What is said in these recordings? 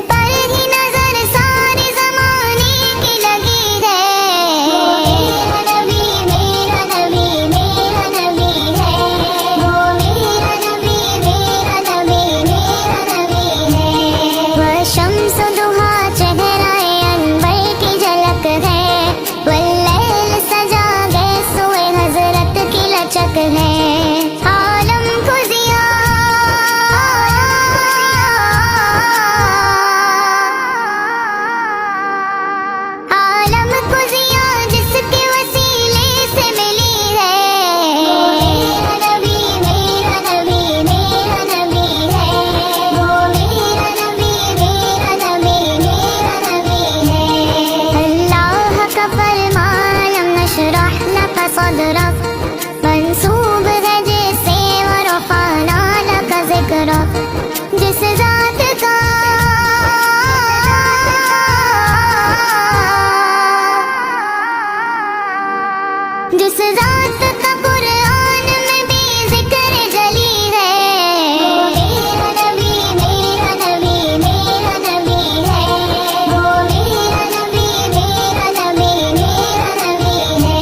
پر ہی نظر سارے زمانے کی لگی ہے، میرا نبی میرا نبی میرا نبی ہے، وہ میرا نبی میرا نبی میرا نبی ہے، وہ شمس ضحیٰ چہرہ انور کی جھلک ہے، واللیل سجا گیسوئے حضرت کی لچک ہے، عالم کو ضیاء جس کے وسیلے سے ملی ہے، میرا نبی میرا نبی میرا نبی ہے، وہ میرا نبی میرا نبی میرا نبی ہے، اللہ کا فرمان لم نشرح لک صدرک منسوب ہے جسے ورفعنا لک ذکرک، جس ذات کا جس ذات کا قرآن میں بھی ذکر جلی ہے، میرا نبی میرا نبی میرا نبی ہے، وہ میرا نبی میرا نبی میرا نبی ہے،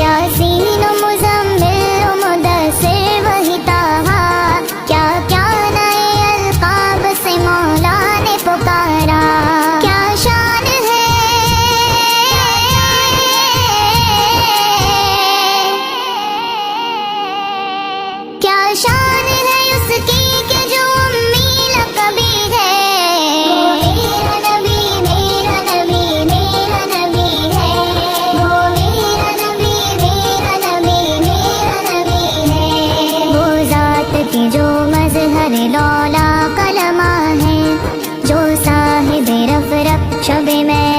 یاسین و مزمل و مدثر وہی طہا، کیا کیا نئے القاب سے مولا نے پکارا، کیا شان ہے، کیا شان ہے اس کی کہ جو امی لقبی ہے، میرا نبی میرا نبی میرا نبی ہے، وہ میرا نبی میرا نبی میرا نبی ہے، وہ ذات کی جو مظہر لولا کلمہ ہے، جو صاحب رفرف شب میں